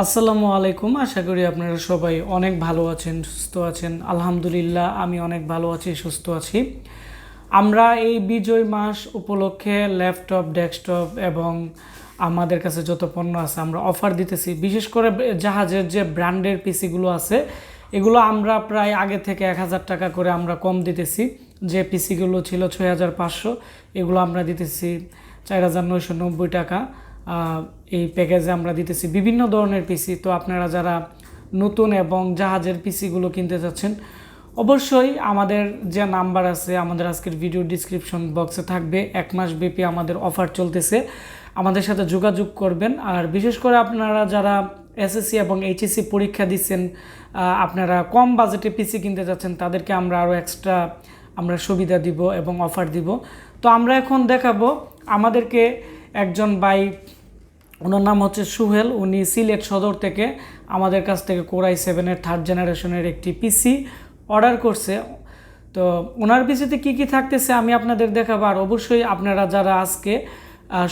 আসসালামু আলাইকুম। আশা করি আপনারা সবাই অনেক ভালো আছেন, সুস্থ আছেন। আলহামদুলিল্লাহ আমি অনেক ভালো আছি, সুস্থ আছি। আমরা এই বিজয় মাস উপলক্ষে ল্যাপটপ, ডেস্কটপ এবং আমাদের কাছে যত পণ্য আছে আমরা অফার দিতেছি। বিশেষ করে জাহাজের যে ব্র্যান্ডের পিসিগুলো আছে এগুলো আমরা প্রায় আগে থেকে 1000 টাকা করে আমরা কম দিতেছি। যে পিসিগুলো ছিল 6500, এগুলো আমরা দিতেছি 4990 টাকা। এই প্যাকেজে আমরা দিতেছি বিভিন্ন ধরনের পিসি। তো আপনারা যারা নতুন এবং জাহাজের পিসিগুলো কিনতে চাচ্ছেন অবশ্যই আমাদের যে নাম্বার আছে আমাদের আজকের ভিডিও ডিসক্রিপশন বক্সে থাকবে। 1 মাস ব্যাপী আমাদের অফার চলতেছে, আমাদের সাথে যোগাযোগ করবেন। আর বিশেষ করে আপনারা যারা এসএসসি এবং এইচএসসি পরীক্ষা দিচ্ছেন, আপনারা কম বাজেটে পিসি কিনতে চাচ্ছেন, তাদেরকে আমরা আরও এক্সট্রা সুবিধা দিব এবং অফার দিব। তো আমরা এখন দেখাবো আমাদেরকে একজন ভাই, ওনার নাম হচ্ছে সুহেল, উনি সিলেট সদর থেকে আমাদের কাছ থেকে কোর i7-এর 3rd জেনারেশনের একটি পিসি অর্ডার করছে। তো ওনার পিসিতে কি কি থাকতেছে আমি আপনাদের দেখাবো। আর অবশ্যই আপনারা যারা আজকে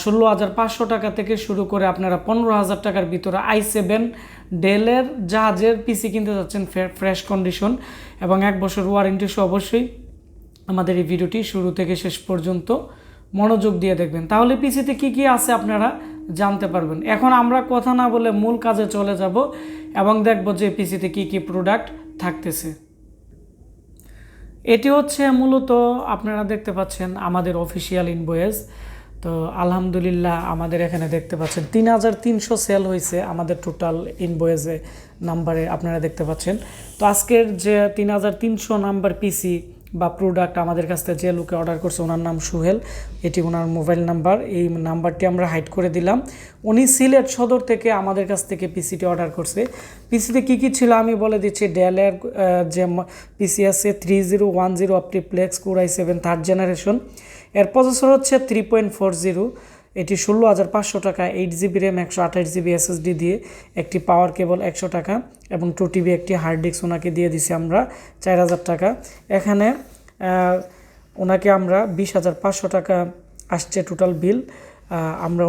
16,500 টাকা থেকে শুরু করে আপনারা 15,000 টাকার ভিতরে i7 ডেলের জাহাজের পিসি কিনতে যাচ্ছেন ফ্রেশ কন্ডিশন এবং 1 বছর ওয়ারেন্টি সহ, অবশ্যই আমাদের এই ভিডিওটি শুরু থেকে শেষ পর্যন্ত মনোযোগ দিয়ে দেখবেন, তাহলে পিসিতে কি কি আছে আপনারা জানতে পারবেন। এখন আমরা কথা না বলে মূল কাজে চলে যাব এবং দেখব যে পিসিতে কি কি প্রোডাক্ট থাকতেছে। এটি হচ্ছে মূলত আপনারা দেখতে পাচ্ছেন আমাদের অফিসিয়াল ইনভয়েস। তো আলহামদুলিল্লাহ আমাদের এখানে দেখতে পাচ্ছেন 3300 সেল হয়েছে আমাদের টোটাল ইনভয়েসে নাম্বারে, আপনারা দেখতে পাচ্ছেন। তো আজকের যে 3300 নাম্বার পিসি বা প্রোডাক্ট আমাদের কাছ থেকে যে লোকে অর্ডার করছে ওনার নাম সুহেল, এটি ওনার মোবাইল নাম্বার। এই নাম্বারটি আমরা হাইড করে দিলাম। উনি সিলেট সদর থেকে আমাদের কাছ থেকে পিসিটি অর্ডার করছে। পিসিতে কি কি ছিল আমি বলে দিচ্ছি। ডেলের যে পিসি আছে 3010 OptiPlex core i7 3rd generation, এর প্রসেসর হচ্ছে 3.40, এটি 16,500 টাকা, 8GB র্যাম 128GB SSD দিয়ে, একটি পাওয়ার কেবল 100 টাকা এবং 2TB একটি হার্ড ডিস্ক ওনাকে দিয়ে দিছি আমরা 4000 টাকা। এখানে ওনাকে আমরা 20,500 টাকা আসছে টোটাল বিল। আমরা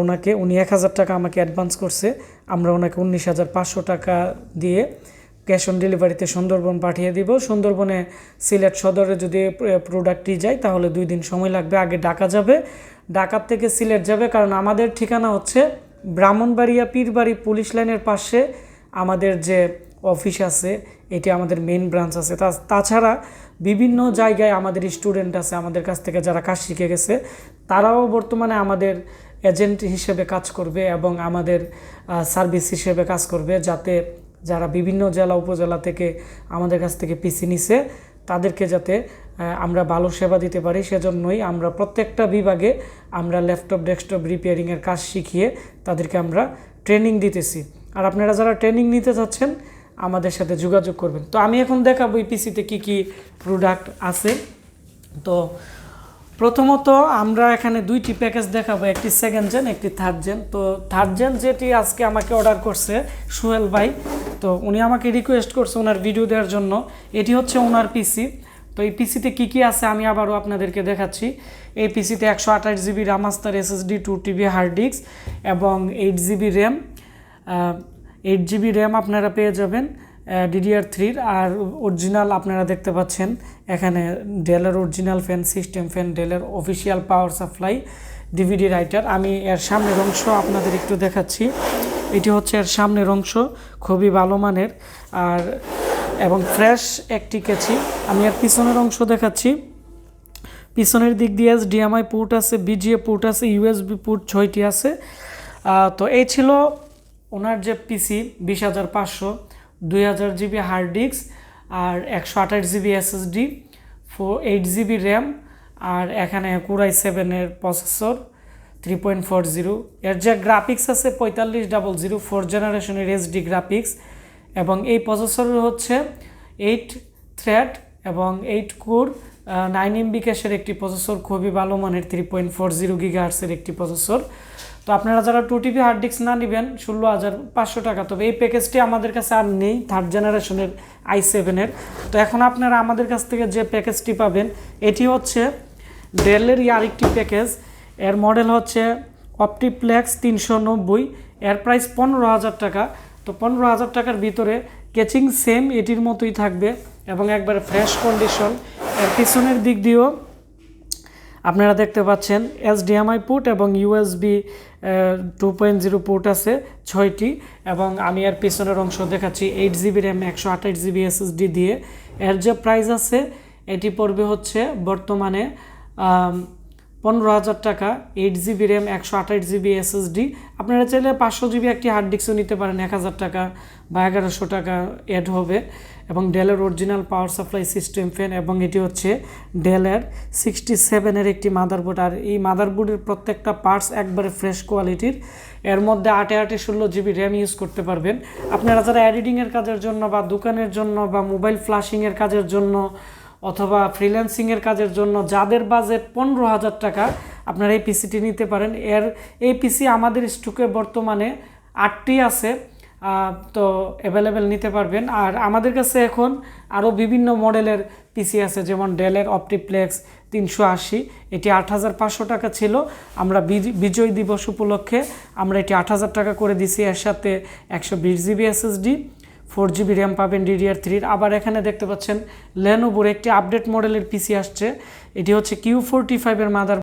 উনি 1000 টাকা আমাকে অ্যাডভান্স করছে, আমরা ওনাকে 19,500 টাকা দিয়ে ক্যাশ অন ডেলিভারিতে সুন্দরবন পাঠিয়ে দিব। সুন্দরবনে সিলেট সদরে যদি প্রোডাক্টটি যায় তাহলে 2 দিন সময় লাগবে। আগে ঢাকা যাবে, ঢাকার থেকে সিলেট যাবে, কারণ আমাদের ঠিকানা হচ্ছে ব্রাহ্মণবাড়িয়া পীরবাড়ি পুলিশ লাইনের পাশে আমাদের যে অফিস আছে, এটি আমাদের মেইন ব্রাঞ্চ আছে। তাছাড়া বিভিন্ন জায়গায় আমাদের স্টুডেন্ট আছে আমাদের কাছ থেকে যারা কাজ শিখে গেছে, তারাও বর্তমানে আমাদের এজেন্ট হিসেবে কাজ করবে এবং আমাদের সার্ভিস হিসেবে কাজ করবে, যাতে যারা বিভিন্ন জেলা উপজেলা থেকে আমাদের কাছ থেকে পিসি নিছে তাদেরকে যাতে আমরা ভালো সেবা দিতে পারি। সেজন্যই আমরা প্রত্যেকটা বিভাগে আমরা ল্যাপটপ, ডেস্কটপ রিপেয়ারিংয়ের কাজ শিখিয়ে তাদেরকে আমরা ট্রেনিং দিতেছি। আর আপনারা যারা ট্রেনিং নিতে চাচ্ছেন আমাদের সাথে যোগাযোগ করবেন। তো আমি এখন দেখাবো এই পিসিতে কি কি প্রোডাক্ট আছে। তো প্রথমত আমরা এখানে 2টি প্যাকেজ দেখাবো, একটি 2nd জেন, একটি 3rd জেন। তো 3rd জেন যেটি আজকে আমাকে অর্ডার করছে সুহেল ভাই, তো উনি আমাকে রিকোয়েস্ট করছে ওনার ভিডিও দেওয়ার জন্য। এটি হচ্ছে ওনার পিসি। তো এই পিসিতে কি কি আছে আমি আবারও আপনাদেরকে দেখাচ্ছি। এই পিসিতে 128GB রামাস্টার SSD, 2TB hard disk এবং 8GB র্যাম, 8GB র্যাম আপনারা পেয়ে যাবেন DDR3। আর অরিজিনাল আপনারা দেখতে পাচ্ছেন এখানে ডেলের অরিজিনাল ফ্যান, সিস্টেম ফ্যান, ডেলের official power supply, DVD writer. আমি এর সামনের অংশ আপনাদের একটু দেখাচ্ছি। এটি হচ্ছে এর সামনের অংশ, খুবই ভালো মানের আর এবং ফ্রেশ একটি কেচি। আমি এর পিছনের অংশ দেখাচ্ছি। পিছনের দিক দিয়ে HDMI পোর্ট আছে, BGA পোর্ট আছে, USB পোর্ট 6টি আছে। তো এই ছিল ওনার যে পিসি, 20,500, 2000GB হার্ড ডিস্ক আর 128GB SSD, 8GB র্যাম আর এখানে কোর i7-এর প্রসেসর 3.40। এর যে গ্রাফিক্স আছে 4500 4th জেনারেশনের HD গ্রাফিক্স এবং এই প্রসেসর হচ্ছে 8 থ্রেড এবং 8 কোর 9MB ক্যাশের একটি প্রসেসর, খুবই ভালো মানের 3.40 GHz-এর একটি প্রসেসর। তো আপনারা যারা 2TB হার্ড ডিস্ক না নেবেন 16,500 টাকা, তবে এই প্যাকেজটি আমাদের কাছে আর নেই 3rd জেনারেশনের i7-এর। তো এখন আপনারা আমাদের কাছ থেকে যে প্যাকেজটি পাবেন এটি হচ্ছে ডেলেরই আরেকটি প্যাকেজ। এর মডেল হচ্ছে অপটিপ্লেক্স 390, এর প্রাইস 15,000 টাকা। তো 15,000 টাকার ভিতরে কেচিং সেম এটির মতোই থাকবে এবং একবারে ফ্রেশ কন্ডিশন। এর পিছনের দিক দিয়েও আপনারা দেখতে পাচ্ছেন HDMI পোর্ট এবং USB 2.0 পোর্ট আছে 6টি, এবং আমি এর পিছনের অংশ দেখাচ্ছি 8GB RAM 128GB SSD দিয়ে। এর যে প্রাইস আছে এটি পড়বে হচ্ছে বর্তমানে 15,000 টাকা, 8GB RAM 128GB SSD। আপনারা চাইলে 500GB একটি হার্ড ডিস্কও নিতে পারেন, 1,000 টাকা বা 1,100 টাকা অ্যাড হবে। এবং ডেলের original power supply system fan, এবং এটি হচ্ছে ডেলের 67 একটি মাদারবোর্ড। আর এই মাদারবোর্ডের প্রত্যেকটা পার্টস একবারে ফ্রেশ কোয়ালিটির। এর মধ্যে 16GB র্যাম ইউজ করতে পারবেন। আপনারা যারা এডিটিংয়ের কাজের জন্য বা দোকানের জন্য বা মোবাইল ফ্ল্যাশিংয়ের কাজের জন্য অথবা ফ্রিল্যান্সিংয়ের কাজের জন্য যাদের বাজেট 15,000 টাকা, আপনারা এই পিসিটি নিতে পারেন। এই পিসি আমাদের স্টকে বর্তমানে 8টি আছে, তো অ্যাভেলেবেল নিতে পারবেন। আর আমাদের কাছে এখন আরও বিভিন্ন মডেলের পিসি আছে, যেমন ডেলের অপটিপ্লেক্স 380, এটি 8,500 টাকা ছিল। আমরা বিজয় দিবস উপলক্ষে আমরা এটি 8,000 টাকা করে দিছি। এর সাথে 120GB SSD, 4GB RAM পাবেন DDR3। আবার এখানে দেখতে পাচ্ছেন লেনোভোর একটি আপডেট মডেলের পিসি আসছে, এটি হচ্ছে Q45 এর মাদার